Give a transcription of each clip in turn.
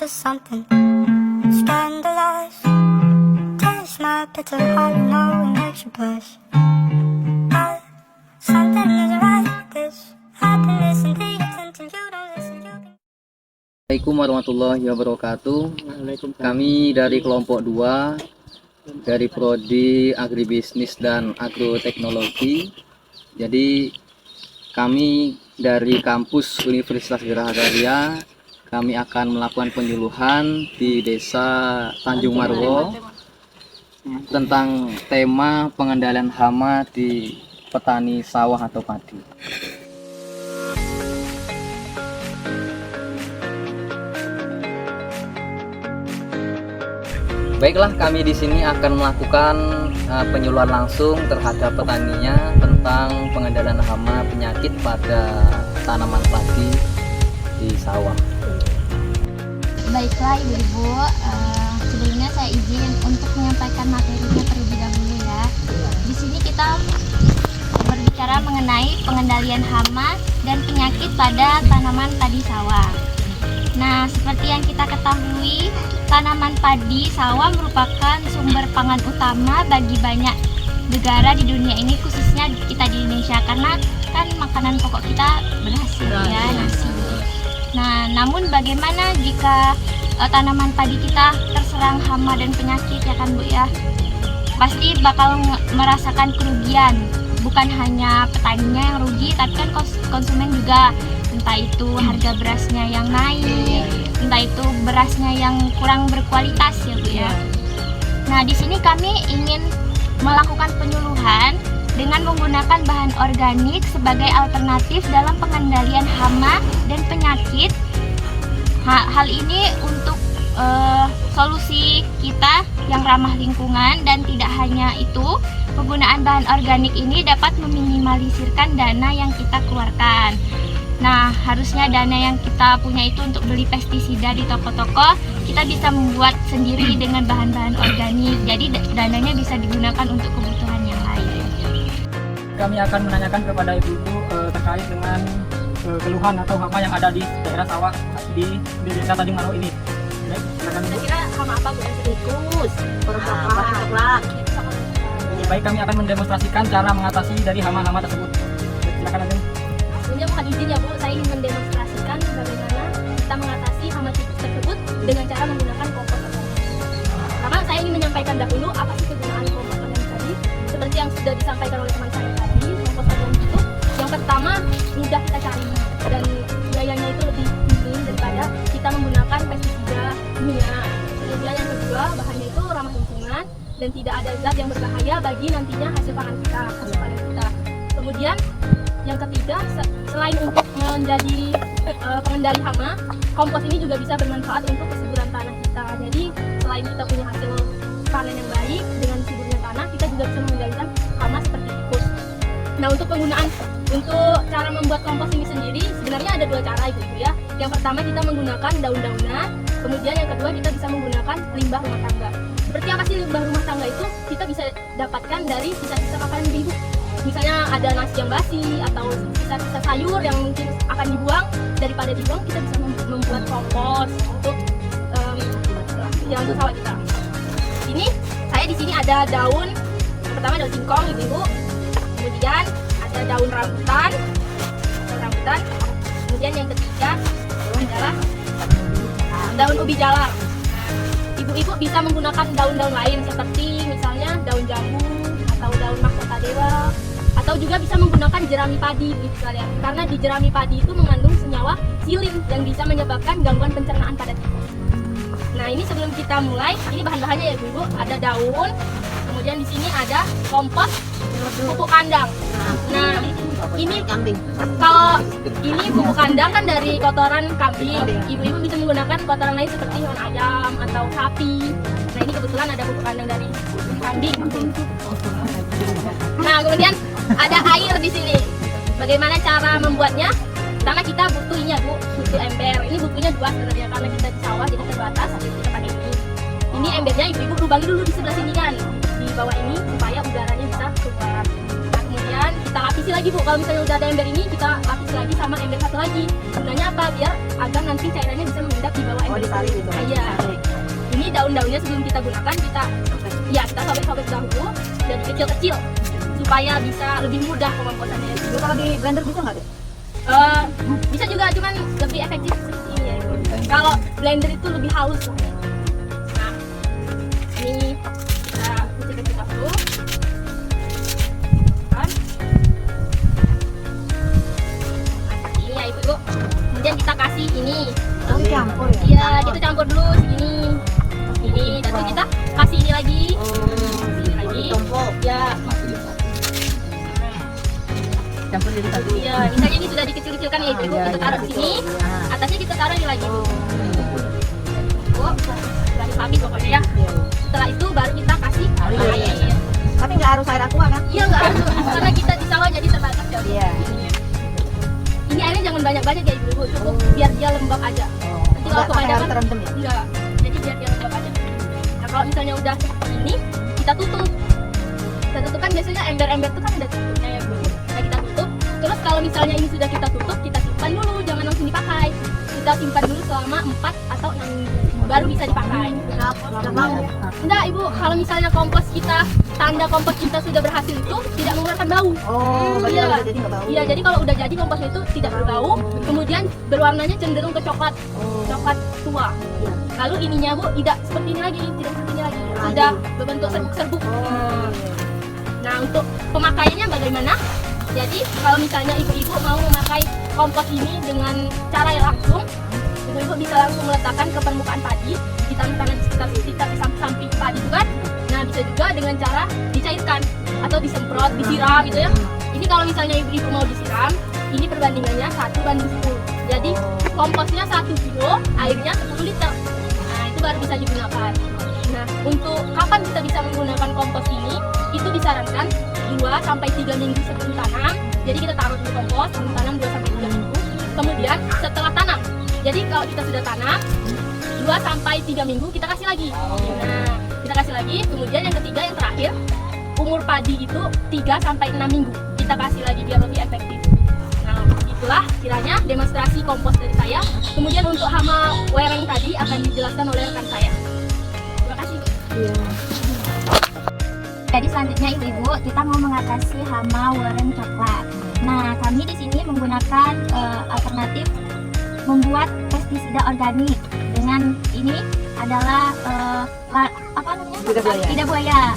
was something scandalous. Taste my bitter heart, you know it makes you blush. But something is right, this happiness and the attention you don't listen, you can... Assalamualaikum warahmatullahi wabarakatuh. Kami dari kelompok 2 dari Prodi Agribisnis dan Agroteknologi. Jadi kami dari kampus Universitas Geraha, kami akan melakukan penyuluhan di Desa Tanjung Marwo tentang tema pengendalian hama di petani sawah atau padi. Baiklah, kami di sini akan melakukan penyuluhan langsung terhadap petaninya tentang pengendalian hama penyakit pada tanaman padi di sawah. Baiklah Ibu-Ibu, sebelumnya saya izin untuk menyampaikan materinya terlebih dahulu ya. Di sini kita berbicara mengenai pengendalian hama dan penyakit pada tanaman padi sawah. Nah, seperti yang kita ketahui, tanaman padi sawah merupakan sumber pangan utama bagi banyak negara di dunia ini, khususnya kita di Indonesia, karena kan makanan pokok kita beras ya, nasi. Nah, namun bagaimana jika tanaman padi kita terserang hama dan penyakit ya kan Bu ya? Pasti bakal merasakan kerugian. Bukan hanya petaninya yang rugi, tapi kan konsumen juga. Entah itu harga berasnya yang naik, entah itu berasnya yang kurang berkualitas ya Bu ya. Nah, di sini kami ingin melakukan penyuluhan dengan menggunakan bahan organik sebagai alternatif dalam pengendalian hama dan penyakit. Hal ini untuk solusi kita yang ramah lingkungan, dan tidak hanya itu, penggunaan bahan organik ini dapat meminimalisirkan dana yang kita keluarkan. Nah, harusnya dana yang kita punya itu untuk beli pestisida di toko-toko, kita bisa membuat sendiri dengan bahan-bahan organik. Jadi dananya bisa digunakan untuk kebutuhan yang lain. Kami akan menanyakan kepada ibu-ibu terkait dengan keluhan atau hama yang ada di daerah sawah di Desa Tanjung Marwo ini. Kira-kira hama apa Bu? Tikus, coklat. Baik, kami akan mendemonstrasikan cara mengatasi dari hama-hama tersebut. Silakan Aden. Sebelumnya mohon izin ya Bu, saya ingin mendemonstrasikan bagaimana kita mengatasi hama tikus tersebut dengan cara menggunakan kompos organik. Karena saya ingin menyampaikan dahulu apa sih kegunaan kompos organik tadi. Seperti yang sudah disampaikan oleh teman saya tadi, kompos organik itu yang pertama mudah kita cari dan biayanya itu lebih minim daripada kita menggunakan pestisida kimia. Kemudian yang kedua, bahannya itu ramah lingkungan dan tidak ada zat yang berbahaya bagi nantinya hasil panen kita. Kemudian yang ketiga, selain untuk menjadi pengendali hama, kompos ini juga bisa bermanfaat untuk kesuburan tanah kita. Jadi selain kita punya hasil panen yang baik dengan suburnya tanah, kita juga bisa mengendalikan hama seperti tikus. Nah, untuk cara membuat kompos ini sendiri sebenarnya ada 2 cara Ibu ya. Yang pertama, kita menggunakan daun-daunan. Kemudian yang kedua, kita bisa menggunakan limbah rumah tangga. Seperti apa sih limbah rumah tangga itu? Kita bisa dapatkan dari sisa-sisa makanan ibu. Misalnya ada nasi yang basi atau sisa-sisa sayur yang mungkin akan dibuang, daripada dibuang kita bisa membuat kompos untuk sawah kita. Ini saya di sini ada daun, yang pertama daun singkong ibu. Kemudian ada daun rambutan. Kemudian yang ketiga adalah daun ubi jalar. Ibu-ibu bisa menggunakan daun-daun lain seperti misalnya daun jambu atau daun mahkota dewa, atau juga bisa menggunakan jerami padi misalnya, karena di jerami padi itu mengandung senyawa silin yang bisa menyebabkan gangguan pencernaan pada tikus. Nah, ini sebelum kita mulai, ini bahan-bahannya ya Ibu, ada daun, kemudian di sini ada kompos pupuk kandang. Nah, ini kalau ini pupuk kandang kan dari kotoran kambing. Ibu-ibu bisa menggunakan kotoran lain seperti hewan ayam atau sapi. Nah, ini kebetulan ada pupuk kandang dari kambing. Nah, kemudian ada air di sini. Bagaimana cara membuatnya? Pertama kita butuh ini ya Bu, butuh ember. Ini butuhnya 2 sebenarnya karena kita di sawah jadi terbatas, jadi kita pakai ini. Ini embernya ibu-ibu lubangi dulu di sebelah sini kan, di bawah ini supaya udaranya bisa keluar. Nah, kemudian kita lapisi lagi lagi Bu, kalau misalnya udah ada ember ini kita lapis lagi sama ember satu lagi. Gunanya apa? Biar agar nanti cairannya bisa mengendap di bawah ember ditarik itu. gitu. Iya. Ini daun-daunnya sebelum kita gunakan kita sobek-sobek dahulu jadi kecil-kecil supaya bisa lebih mudah pengomposannya. Kalau di blender bisa nggak deh? Bisa juga, cuman lebih efektif seperti ini ya. Kalau blender itu lebih halus. Nah, ini kita kecil-kecil dulu. Kan? Nah, ini ya Ibu. Kemudian kita kasih ini. Campur ya? Iya, kita campur dulu segini. Ini, dan terus kita kasih ini lagi. Ini lagi. Ya. Campur jadi satu. Iya, misalnya ini sudah dikecil-kecilkan ya Ibu, kita taruh di sini, atasnya kita taruh ini lagi. Bu, garis habis pokoknya ya. Setelah itu baru kita kasih air. Tapi nggak harus air aqua kan? Iya nggak harus, karena kita di sawah jadi terbatas ya. Iya. Ini airnya jangan banyak-banyak ya Ibu, cukup biar dia lembab aja. Nanti kalau Nggak pakai harus kebanyakan terendam ya? enggak, jadi biar dia lembab aja. Nah kalau misalnya udah seperti ini, kita tutup. Kita tutup kan biasanya ember-ember itu kan ada tutupnya ya Bu. Nah kita tutup. Terus kalau misalnya ini sudah kita tutup, kita simpan dulu, jangan langsung dipakai. Kita simpan dulu selama 4 atau 6 minggu, baru bisa dipakai. Enggak Ibu, kalau misalnya kompos kita, tanda kompos kita sudah berhasil itu tidak mengeluarkan bau. Oh, Iya. udah jadi nggak bau. Iya, jadi kalau udah jadi komposnya itu tidak berbau, kemudian berwarnanya cenderung ke coklat, coklat tua. Lalu ininya Bu tidak seperti ini lagi, tidak seperti ini lagi, sudah berbentuk serbuk-serbuk. Nah untuk pemakaiannya bagaimana? Jadi kalau misalnya ibu-ibu mau memakai kompos ini dengan cara yang langsung, ibu-ibu bisa langsung meletakkan ke permukaan padi di tangan sekitar di samping padi itu kan. Nah bisa juga dengan cara dicairkan atau disemprot, disiram gitu ya. Ini kalau misalnya ibu-ibu mau disiram, ini perbandingannya 1:10. Jadi komposnya 1 kilo, airnya 10 liter. Nah itu baru bisa digunakan. Nah untuk kapan kita bisa menggunakan kompos ini? Itu disarankan 2-3 minggu sebelum tanam. Jadi kita taruh dulu kompos sebelum tanam 2-3 minggu. Kemudian setelah tanam. Jadi kalau kita sudah tanam 2-3 minggu kita kasih lagi. Nah, kita kasih lagi. Kemudian yang ketiga, yang terakhir, umur padi itu 3-6 minggu. Kita kasih lagi biar lebih efektif. Nah, itulah kiranya demonstrasi kompos dari saya. Kemudian untuk hama wereng tadi akan dijelaskan oleh rekan saya. Terima kasih. Jadi selanjutnya ibu-ibu kita mau mengatasi hama wereng coklat. Nah kami di sini menggunakan alternatif membuat pestisida organik dengan ini adalah apa namanya? Lidah buaya.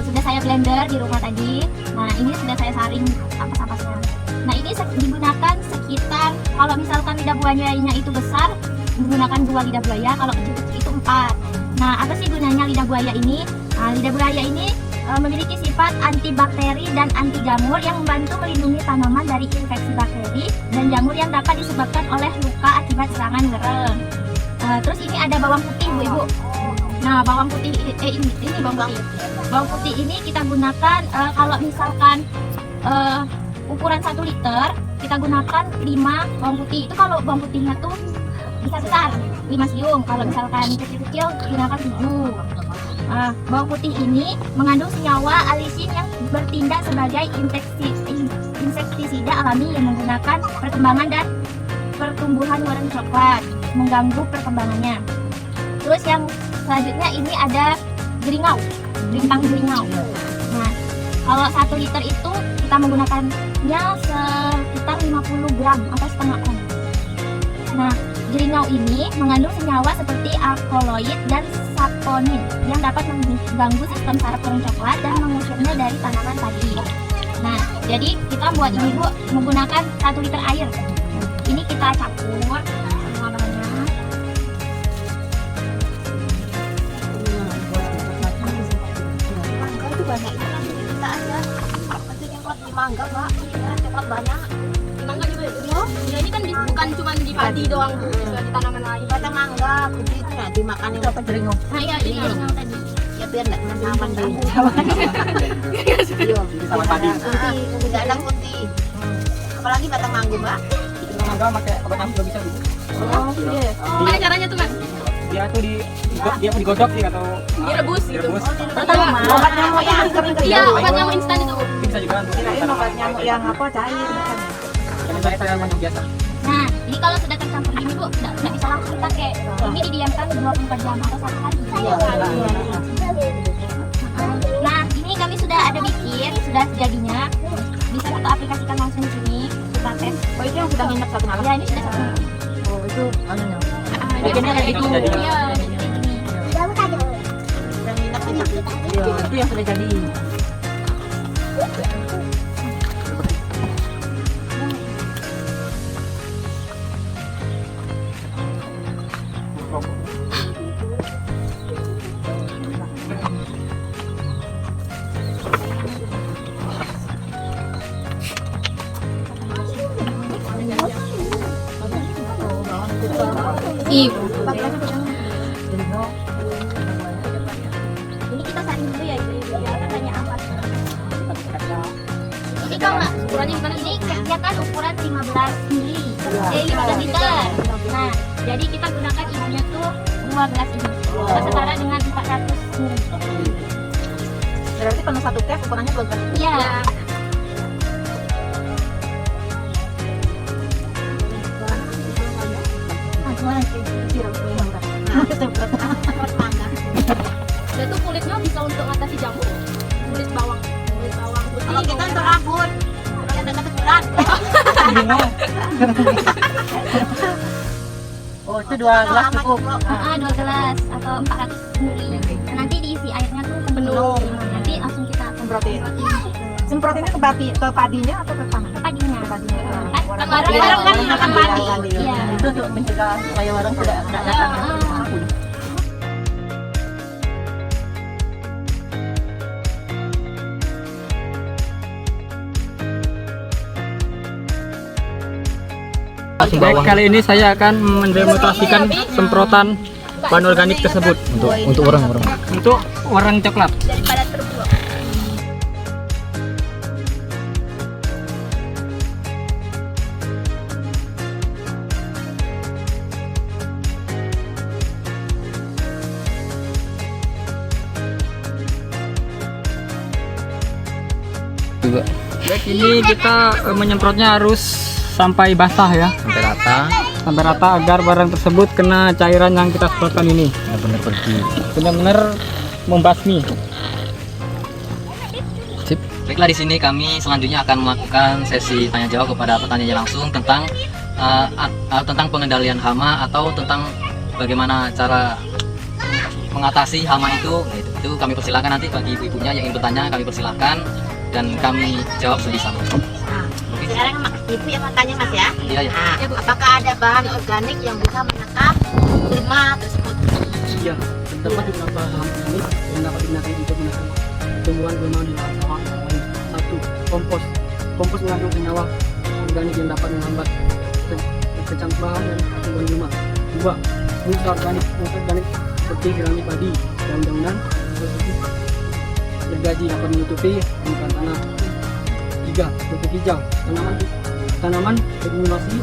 Sudah saya blender di rumah tadi. Nah ini sudah saya saring ampas-ampasnya. Nah ini digunakan sekitar kalau misalkan lidah buayanya itu besar menggunakan 2 lidah buaya, kalau kecil-kecil itu 4. Nah apa sih gunanya lidah buaya ini? Nah, lidah buaya ini memiliki sifat antibakteri dan anti jamur yang membantu melindungi tanaman dari infeksi bakteri dan jamur yang dapat disebabkan oleh luka akibat serangan wereng. Terus ini ada bawang putih Bu-ibu. Nah bawang putih ini bawang putih. Bawang putih ini kita gunakan kalau misalkan ukuran 1 liter kita gunakan 5 bawang putih. Itu kalau bawang putihnya tuh bisa besar 5 siung. Kalau misalkan kecil-kecil gunakan 7. Bawang putih ini mengandung senyawa alisin yang bertindak sebagai insektisida alami yang menggunakan perkembangan dan pertumbuhan wereng coklat, mengganggu perkembangannya. Terus yang selanjutnya ini ada jeringau, lintang jeringau. Nah, kalau 1 liter itu kita menggunakannya sekitar 50 gram atau setengah on. Nah, jeringau ini mengandung senyawa seperti alkaloid dan saponin yang dapat mengganggu sistem saraf wereng coklat dan mengusirnya dari tanaman padi. Nah, jadi kita buat ini Bu menggunakan 1 liter air. Ini kita campur teman-temannya. Mangga itu banyak itu nanti kita aja. Nanti coklat di mangga Pak, coklat banyak. Mangga juga ya? Ya ini kan bukan cuma di padi doang Bu, juga di tanaman lain. Batang mangga putih itu ya dimakan itu apa jeringau? Nah iya, ini jeringau tadi. Ya biar nggak teman-teman dulu. Sama tadi. Putih, tidak ada putih. Apalagi batang mangga Mbak. Mangga pakai obat nyamuk juga bisa gitu. Oh iya. Gimana caranya tuh Mas? Dia tuh digodok sih atau Direbus gitu. direbus. Obat nyamuk yang kering-kering. Iya, obat nyamuk instan itu. Bisa juga cara untuk Kirain obat nyamuk yang apa cair bukan? Ini saya tanaman yang biasa. Nah, ini kalau sudah tercampur gini Bu, nggak bisa langsung dipakai. Ini didiamkan 24 jam atau 1 hari. Nah, ini kami sudah ada bikin, sudah jadinya. Bisa kita aplikasikan langsung di sini, kita tes. Oh itu yang sudah nginep 1 malam? Ya, ini sudah 1 malam. Oh itu anunya. Bikinnya kayak gitu. Jadi. Iya, jadi kayak gini. Yang nginep ini. Iya itu yang sudah jadi. Ibu. Ini kita saring dulu ya, Ibu. Biar katanya apa? Ini kalau nggak ukurannya gimana? Ini kelihatan ukuran 15 mili, 15 liter. Nah, jadi kita gunakan ibunya tuh 2 gelas ini. Setara dengan 400 mili. Berarti penuh 1 kek ukurannya 2 gelas. Iya. Dan tuh kulitnya bisa untuk ngatasi jamur. Kulit bawang putih. Kalau kita untuk rambut, yang dekat kecuran. Oh itu 2 gelas cukup. 2 gelas atau 400 mili. Nah, nanti diisi airnya tuh penuh. Nanti langsung kita Semprotin. Semprotinnya ke padinya atau ke tanah? ke padinya. Kan Warung kan makan padi. Iya. Itu untuk mencegah supaya warung tidak datang. Baik, kali ini saya akan mendemonstrasikan semprotan bahan organik tersebut Untuk orang. untuk warang coklat. Daripada terbuang. Juga Baik, ini kita menyemprotnya harus sampai basah ya, sampai rata, sampai rata agar barang tersebut kena cairan yang kita semprotkan ini, benar-benar pergi. benar-benar membasmi. Sip. Baiklah, di sini kami selanjutnya akan melakukan sesi tanya jawab kepada petaninya langsung tentang tentang pengendalian hama atau tentang bagaimana cara mengatasi hama itu. Nah, itu kami persilakan nanti bagi ibu-ibunya yang ingin bertanya, kami persilakan dan kami jawab sebisa mungkin. Sekarang ibu yang mau tanya mas ya. Iya, ya. Nah, apakah ada bahan organik yang bisa menekan gulma tersebut? Iya, terdapat beberapa bahan organik yang dapat digunakan untuk menekan pertumbuhan gulma di lahan sawah. 1. Kompos. Kompos mengandung senyawa organik yang dapat menghambat kecangkuran dan pertumbuhan gulma. 2. Mulsa organik. Mulsa organik seperti jerami padi, daun-daunan, seperti gergaji dapat menutupi permukaan tanah. 3. Pupuk hijau. Tanaman regenerasi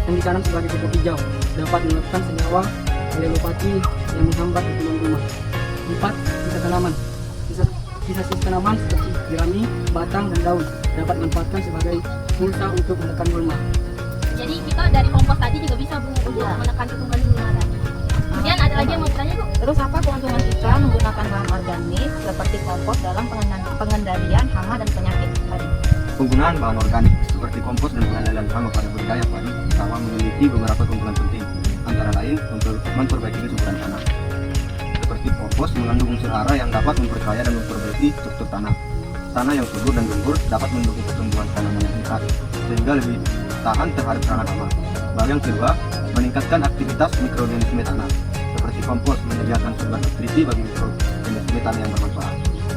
yang ditanam sebagai pupuk hijau dapat melakukan senyawa alelopati yang menghambat pertumbuhan gulma. 4. Sisa tanaman. Sisa tanaman seperti jerami, batang, dan daun dapat dimanfaatkan sebagai mulsa untuk menekan gulma. Jadi kita dari kompos tadi juga bisa Bu untuk menekan pertumbuhan gulma tadi. Kemudian ada lagi yang mau bertanya Bu? Terus apa keuntungan kita menggunakan bahan organik seperti kompos dalam pengendalian hama dan penyakit tadi? Penggunaan bahan organik seperti kompos dan pengendalian hama pada budidaya padi sama memiliki beberapa keunggulan penting, antara lain untuk memperbaiki kesuburan tanah. Seperti kompos mengandung unsur hara yang dapat memperkaya dan memperbaiki struktur tanah. Tanah yang subur dan gembur dapat mendukung pertumbuhan tanaman yang sehat, sehingga lebih tahan terhadap serangan hama. Lalu yang kedua, meningkatkan aktivitas mikroorganisme tanah. Seperti kompos menyediakan sumber nutrisi bagi mikroorganisme tanah yang bermanfaat.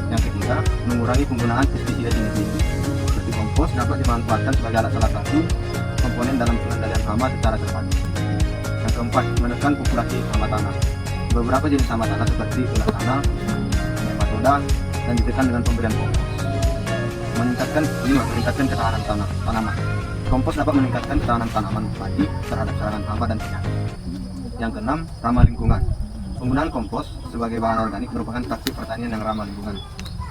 Yang ketiga, mengurangi penggunaan pestisida jenis tinggi. Seperti kompos dapat dimanfaatkan sebagai salah satu komponen dalam pengendalian hama secara terpadu. Yang keempat, menekan populasi hama tanah. Beberapa jenis hama tanah seperti ulat tanah, nematoda, dan ditekan dengan pemberian kompos. Meningkatkan ketahanan tanaman. Kompos dapat meningkatkan ketahanan tanaman padi terhadap serangan hama dan penyakit. Yang keenam, ramah lingkungan. Penggunaan kompos sebagai bahan organik merupakan praktik pertanian yang ramah lingkungan.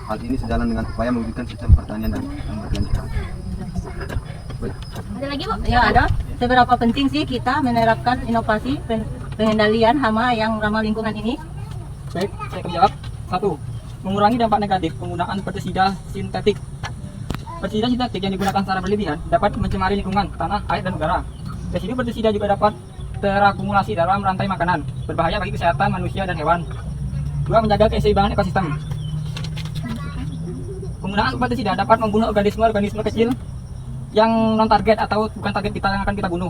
Hal ini sejalan dengan upaya mewujudkan sistem pertanian yang berkelanjutan. Ada lagi, Bu? Ya, ada. Seberapa penting sih kita menerapkan inovasi pengendalian hama yang ramah lingkungan ini? Baik, saya akan jawab. 1. Mengurangi dampak negatif penggunaan pestisida sintetik. Pestisida sintetik yang digunakan secara berlebihan dapat mencemari lingkungan, tanah, air, dan udara. Residu pestisida juga dapat terakumulasi dalam rantai makanan, berbahaya bagi kesehatan manusia dan hewan. 2. Menjaga keseimbangan ekosistem. Penggunaan pestisida dapat membunuh organisme-organisme kecil yang non-target atau bukan target kita yang akan kita bunuh.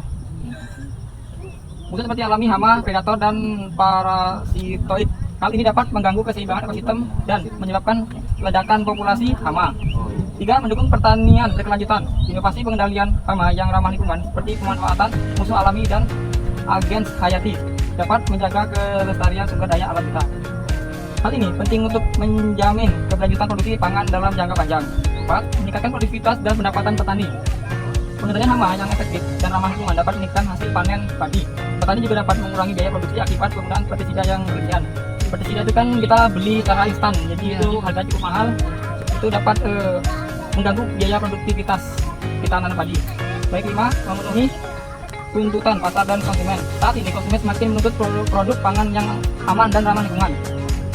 Musuh seperti alami, hama, predator, dan parasitoid. Hal ini dapat mengganggu keseimbangan ekosistem dan menyebabkan ledakan populasi hama. 3. Mendukung pertanian berkelanjutan. Inovasi pengendalian hama yang ramah lingkungan seperti pemanfaatan musuh alami dan agen hayati dapat menjaga kelestarian sumber daya alam kita. Hal ini penting untuk menjamin keberlanjutan produksi pangan dalam jangka panjang. 4. Meningkatkan produktivitas dan pendapatan petani. Pengendalian hama yang efektif dan ramah lingkungan dapat meningkatkan hasil panen padi. Petani juga dapat mengurangi biaya produksi akibat penggunaan pestisida yang berlebihan. Pestisida itu kan kita beli secara instan, jadi itu harganya cukup mahal. Itu dapat mengganggu biaya produktivitas kita nanam padi. Baik, 5. Memenuhi tuntutan pasar dan konsumen. Saat ini konsumen semakin menuntut produk pangan yang aman dan ramah lingkungan.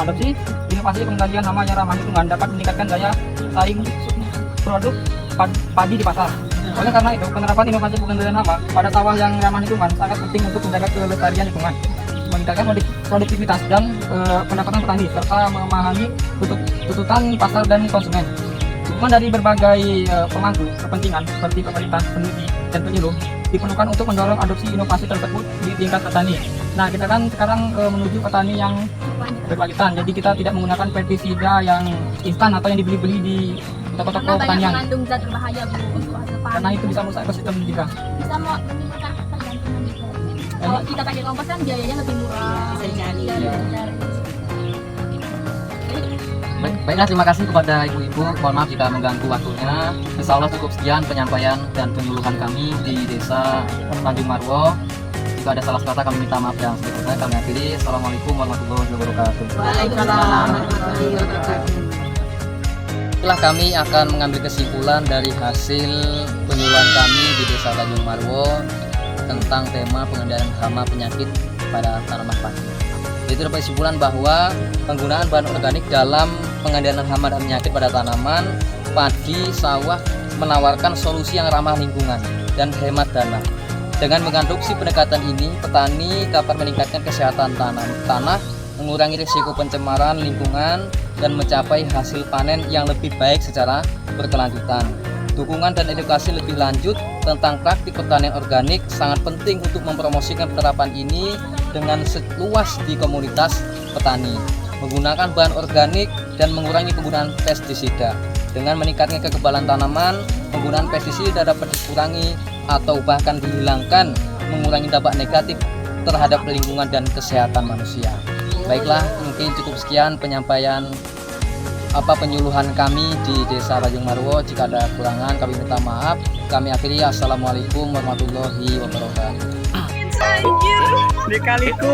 Adopsi inovasi pengendalian hama yang ramah lingkungan dapat meningkatkan daya saing produk padi di pasar. Oleh karena itu, penerapan inovasi pengendalian hama pada sawah yang ramah lingkungan sangat penting untuk menjaga kelestarian lingkungan, meningkatkan produktivitas dan pendapatan petani, serta memahami tuntutan pasar dan konsumen. Dukungan dari berbagai pemangku kepentingan seperti pemerintah, peneliti, dan penyuluh diperlukan untuk mendorong adopsi inovasi tersebut di tingkat petani. Nah, kita kan sekarang menuju petani yang berkelanjutan, jadi kita tidak menggunakan pestisida yang instan atau yang dibeli-beli di toko-toko Karena banyak pertanian, mengandung zat berbahaya, Bu, untuk hasil panen. karena itu bisa merusak ekosistem juga. Bisa menimbulkan ketergantungan juga. Kalau kita pakai kompos kan biayanya lebih murah. Iya. Baiklah, terima kasih kepada ibu-ibu. Mohon maaf jika mengganggu waktunya. Insya Allah cukup sekian penyampaian dan penyuluhan kami di Desa Tanjung Marwo. Jika ada salah kata kami minta maaf yang sebesar-besarnya. Kami akhiri. Assalamualaikum warahmatullahi wabarakatuh. Setelah kami akan mengambil kesimpulan dari hasil penyuluhan kami di Desa Tanjung Marwo tentang tema pengendalian hama penyakit pada tanaman padi. Itu dapat kesimpulan bahwa penggunaan bahan organik dalam pengendalian hama dan penyakit pada tanaman padi sawah menawarkan solusi yang ramah lingkungan dan hemat dana. Dengan mengadopsi pendekatan ini, petani dapat meningkatkan kesehatan tanah, mengurangi risiko pencemaran lingkungan, dan mencapai hasil panen yang lebih baik secara berkelanjutan. Dukungan dan edukasi lebih lanjut tentang praktik pertanian organik sangat penting untuk mempromosikan penerapan ini dengan seluas di komunitas petani. Menggunakan bahan organik dan mengurangi penggunaan pestisida. Dengan meningkatkan kekebalan tanaman, penggunaan pestisida dapat dikurangi atau bahkan dihilangkan, mengurangi dampak negatif terhadap lingkungan dan kesehatan manusia. Baiklah, mungkin cukup sekian penyampaian penyuluhan kami di Desa Tanjung Marwo. Jika ada kekurangan kami minta maaf. Kami akhiri. Assalamualaikum warahmatullahi wabarakatuh. Dikaliku.